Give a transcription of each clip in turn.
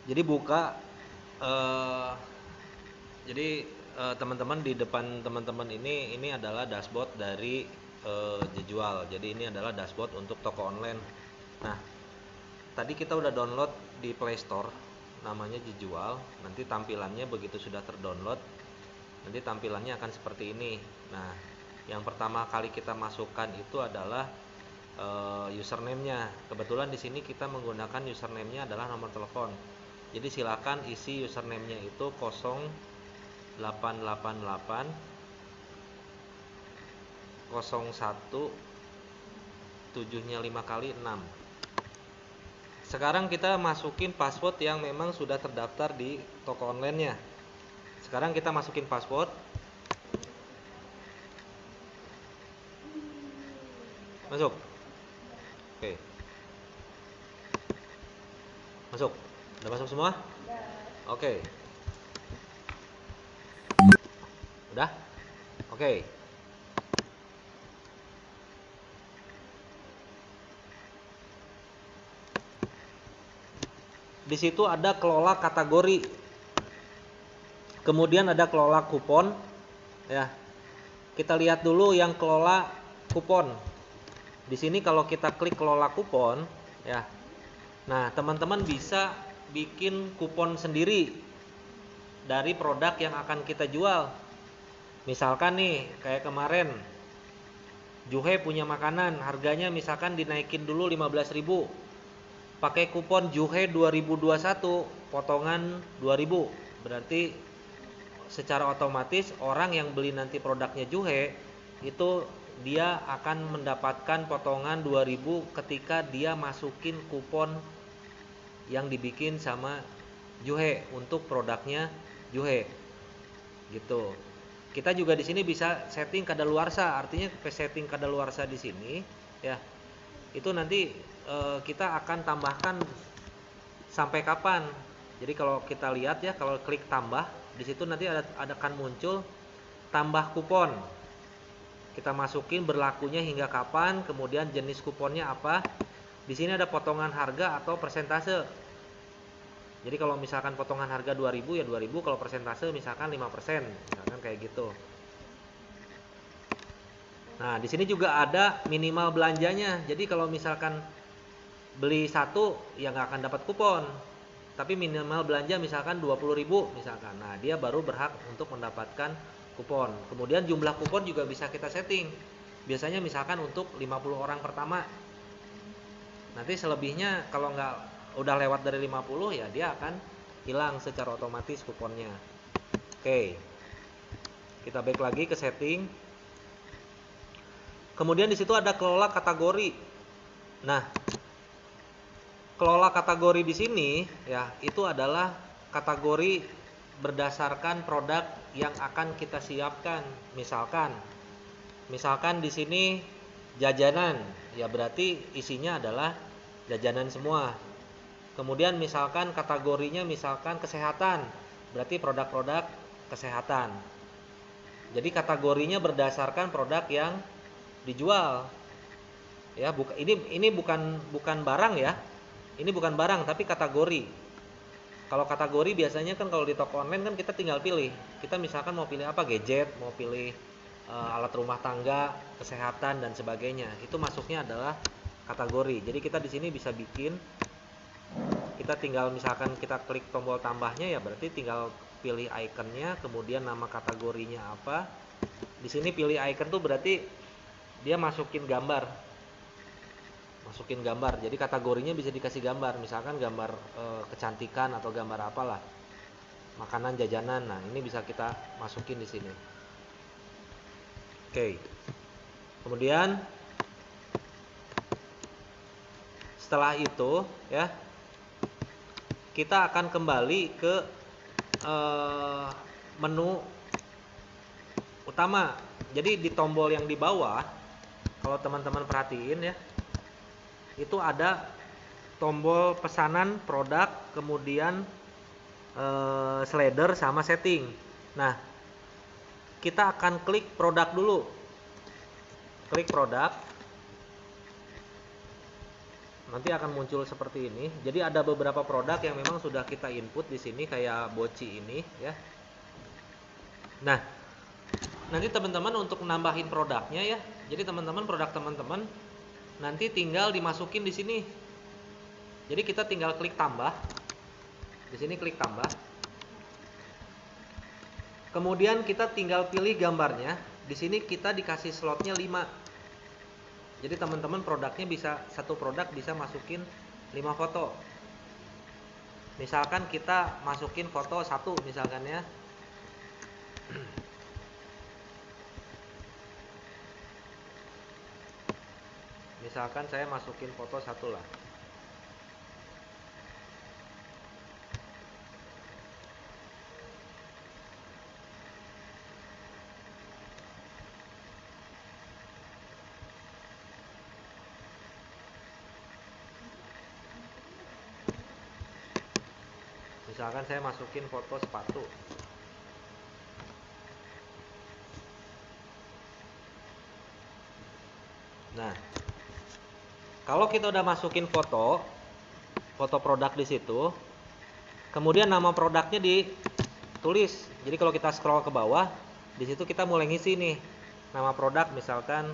Jadi buka eh, jadi teman-teman di depan teman-teman ini adalah dashboard dari Jejual. Jadi ini adalah dashboard untuk toko online. Nah, tadi kita udah download di Play Store, namanya Jejual. Nanti tampilannya begitu sudah terdownload, nanti tampilannya akan seperti ini. Nah, yang pertama kali kita masukkan itu adalah username-nya. Kebetulan di sini kita menggunakan username-nya adalah nomor telepon. Jadi silakan isi username-nya itu 0888 01 7-nya 5 kali 6. Sekarang kita masukin password yang memang sudah terdaftar di toko online-nya. Sekarang kita masukin password. Masuk. Oke. Masuk. Udah masuk semua? Oke. Udah? Oke. Di situ ada kelola kategori. Kemudian ada kelola kupon, ya. Kita lihat dulu yang kelola kupon. Di sini kalau kita klik kelola kupon, ya. Nah, teman-teman bisa bikin kupon sendiri dari produk yang akan kita jual. Misalkan nih, kayak kemarin Juhe punya makanan, harganya misalkan dinaikin dulu 15.000. Pakai kupon Juhe 2021, potongan 2000. Berarti secara otomatis orang yang beli nanti produknya Juhe itu dia akan mendapatkan potongan 2000 ketika dia masukin kupon yang dibikin sama Juhe untuk produknya Juhe. Gitu. Kita juga di sini bisa setting kadaluarsa, artinya setting kadaluarsa di sini ya. Itu nanti kita akan tambahkan sampai kapan. Jadi kalau kita lihat ya, kalau klik tambah, di situ nanti akan muncul tambah kupon. Kita masukin berlakunya hingga kapan, kemudian jenis kuponnya apa. Di sini ada potongan harga atau persentase. Jadi kalau misalkan potongan harga 2000 ya 2000, kalau persentase misalkan 5%, misalkan kayak gitu. Nah, di sini juga ada minimal belanjanya. Jadi kalau misalkan beli satu ya nggak akan dapat kupon. Tapi minimal belanja misalkan 20.000 misalkan. Nah, dia baru berhak untuk mendapatkan kupon. Kemudian jumlah kupon juga bisa kita setting. Biasanya misalkan untuk 50 orang pertama. Nanti selebihnya kalau nggak udah lewat dari 50 ya dia akan hilang secara otomatis kuponnya. Oke. Kita balik lagi ke setting. Kemudian di situ ada kelola kategori. Nah, kelola kategori di sini ya itu adalah kategori berdasarkan produk yang akan kita siapkan. Misalkan di sini jajanan, ya berarti isinya adalah jajanan semua. Kemudian misalkan kategorinya misalkan kesehatan, berarti produk-produk kesehatan. Jadi kategorinya berdasarkan produk yang dijual. Ya, ini bukan barang ya. Ini bukan barang tapi kategori. Kalau kategori biasanya kan kalau di toko online kan kita tinggal pilih. Kita misalkan mau pilih apa? Gadget, mau pilih alat rumah tangga, kesehatan dan sebagainya. Itu masuknya adalah kategori. Jadi kita di sini bisa bikin, kita tinggal misalkan kita klik tombol tambahnya ya berarti tinggal pilih ikonnya, kemudian nama kategorinya apa. Di sini pilih icon tuh berarti dia masukin gambar. Jadi kategorinya bisa dikasih gambar, misalkan gambar kecantikan atau gambar apalah, makanan, jajanan. Nah, ini bisa kita masukin di sini. Oke. Kemudian setelah itu ya kita akan kembali ke menu utama. Jadi di tombol yang di bawah, kalau teman-teman perhatiin ya, itu ada tombol pesanan produk, kemudian slider sama setting. Nah, kita akan klik produk dulu. Klik produk. nanti akan muncul seperti ini. Jadi ada beberapa produk yang memang sudah kita input di sini kayak boci ini ya. Nah, nanti teman-teman untuk nambahin produknya ya. Jadi teman-teman produk teman-teman nanti tinggal dimasukin di sini. Jadi kita tinggal klik tambah. Di sini klik tambah. Kemudian kita tinggal pilih gambarnya. Di sini kita dikasih slotnya 5. Jadi teman-teman produknya bisa, satu produk bisa masukin 5 foto. Misalkan kita masukin foto 1 misalkan ya. Misalkan saya masukin foto 1 lah. Misalkan saya masukin foto sepatu. Nah, kalau kita udah masukin foto produk di situ, kemudian nama produknya ditulis. Jadi kalau kita scroll ke bawah, di situ kita mulai ngisi nih nama produk, misalkan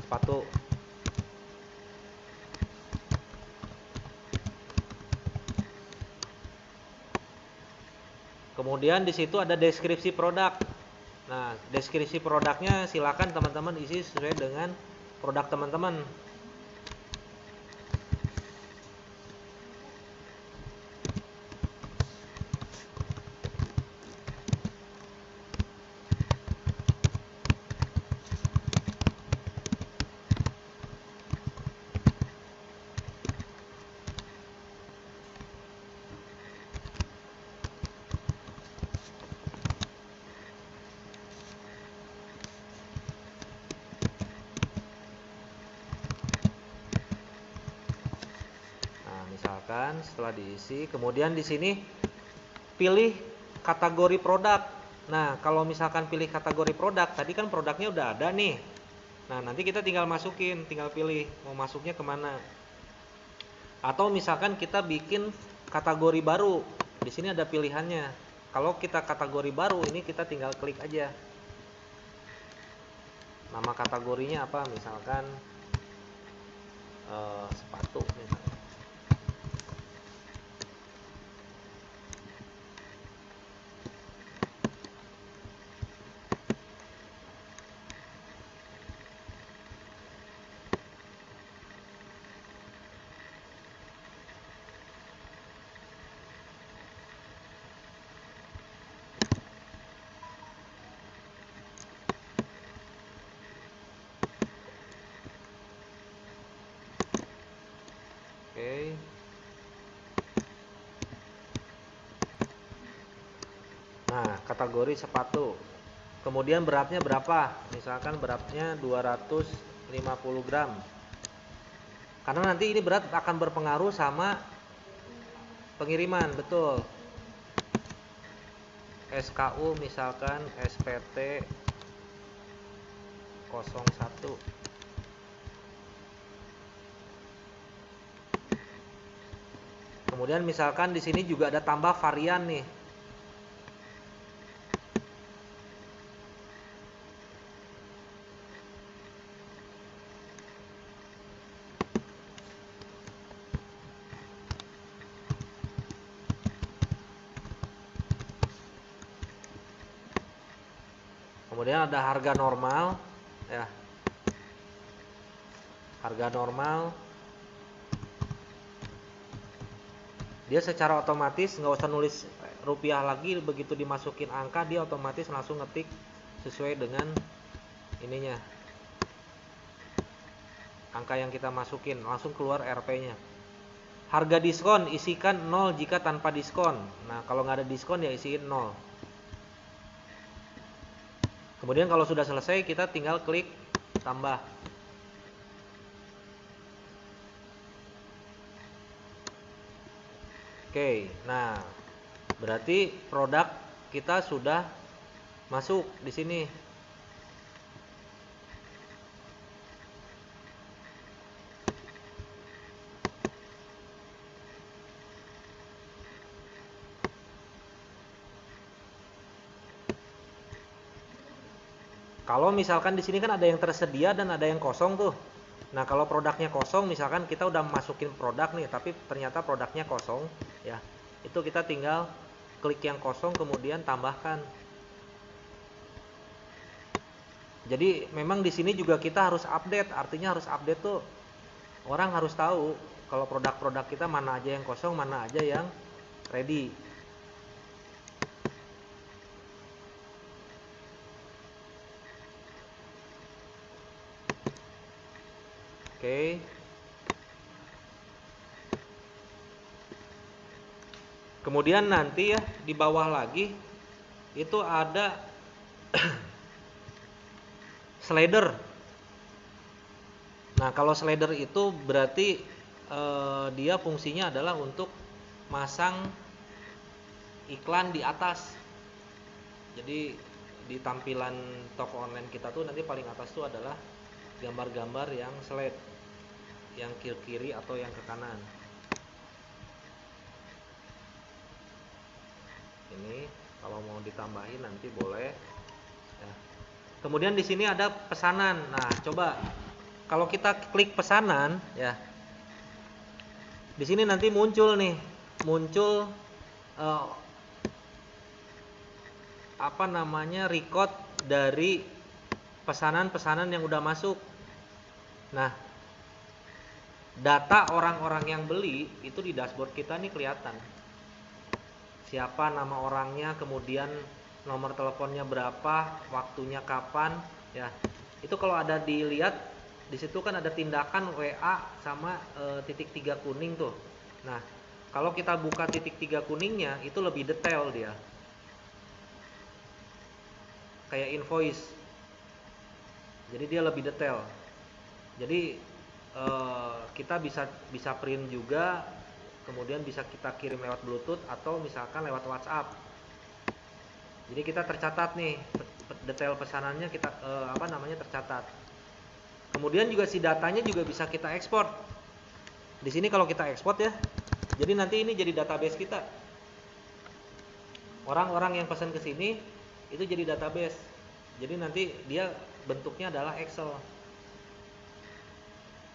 sepatu. Kemudian di situ ada deskripsi produk. Nah, deskripsi produknya silakan teman-teman isi sesuai dengan produk teman-teman. Misalkan setelah diisi, kemudian di sini pilih kategori produk. Nah, kalau misalkan pilih kategori produk, tadi kan produknya udah ada nih. Nah, nanti kita tinggal masukin, tinggal pilih mau masuknya kemana. Atau misalkan kita bikin kategori baru, di sini ada pilihannya. Kalau kita kategori baru, ini kita tinggal klik aja. Nama kategorinya apa? Misalkan sepatu misalkan. Oke. Nah, kategori sepatu. Kemudian beratnya berapa? Misalkan beratnya 250 gram. Karena nanti ini berat akan berpengaruh sama pengiriman, betul. SKU misalkan SPT 01. Kemudian misalkan di sini juga ada tambah varian nih. Kemudian ada harga normal ya. Harga normal. Dia secara otomatis nggak usah nulis rupiah lagi, begitu dimasukin angka dia otomatis langsung ngetik sesuai dengan ininya. Angka yang kita masukin langsung keluar RP-nya. Harga diskon isikan 0 jika tanpa diskon. Nah, kalau nggak ada diskon ya isiin 0. Kemudian kalau sudah selesai kita tinggal klik tambah. Oke, nah berarti produk kita sudah masuk di sini. Kalau misalkan di sini kan ada yang tersedia dan ada yang kosong tuh. Nah, kalau produknya kosong, misalkan kita udah masukin produk nih, tapi ternyata produknya kosong, ya, itu kita tinggal klik yang kosong, kemudian tambahkan. Jadi memang di sini juga kita harus update, artinya harus update tuh, orang harus tahu kalau produk-produk kita mana aja yang kosong, mana aja yang ready. Oke. Kemudian nanti ya di bawah lagi itu ada slider. Nah, kalau slider itu berarti dia fungsinya adalah untuk masang iklan di atas. Jadi di tampilan toko online kita tuh nanti paling atas tuh adalah gambar-gambar yang slide, yang kiri-kiri atau yang ke kanan. Ini kalau mau ditambahin nanti boleh. Ya. Kemudian di sini ada pesanan. Nah, coba kalau kita klik pesanan, ya, di sini nanti muncul nih, muncul apa namanya, record dari pesanan-pesanan yang udah masuk. Nah, data orang-orang yang beli itu di dashboard kita nih kelihatan. Siapa nama orangnya, kemudian nomor teleponnya berapa, waktunya kapan, ya. Itu kalau ada dilihat di situ kan ada tindakan WA sama titik 3 kuning tuh. Nah, kalau kita buka titik 3 kuningnya itu lebih detail dia. Kayak invoice. Jadi dia lebih detail. Jadi kita bisa print juga, kemudian bisa kita kirim lewat Bluetooth atau misalkan lewat WhatsApp. Jadi kita tercatat nih detail pesanannya, kita tercatat. Kemudian juga si datanya juga bisa kita ekspor. Di sini kalau kita ekspor ya, jadi nanti ini jadi database kita. Orang-orang yang pesan ke sini itu jadi database. Jadi nanti dia bentuknya adalah Excel.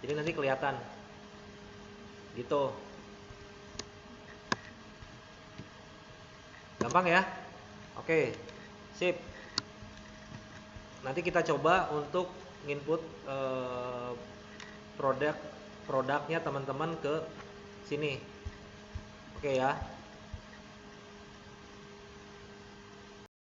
Jadi nanti kelihatan gitu. Gampang ya? Oke, sip. Nanti kita coba untuk input produknya teman-teman ke sini. Oke ya.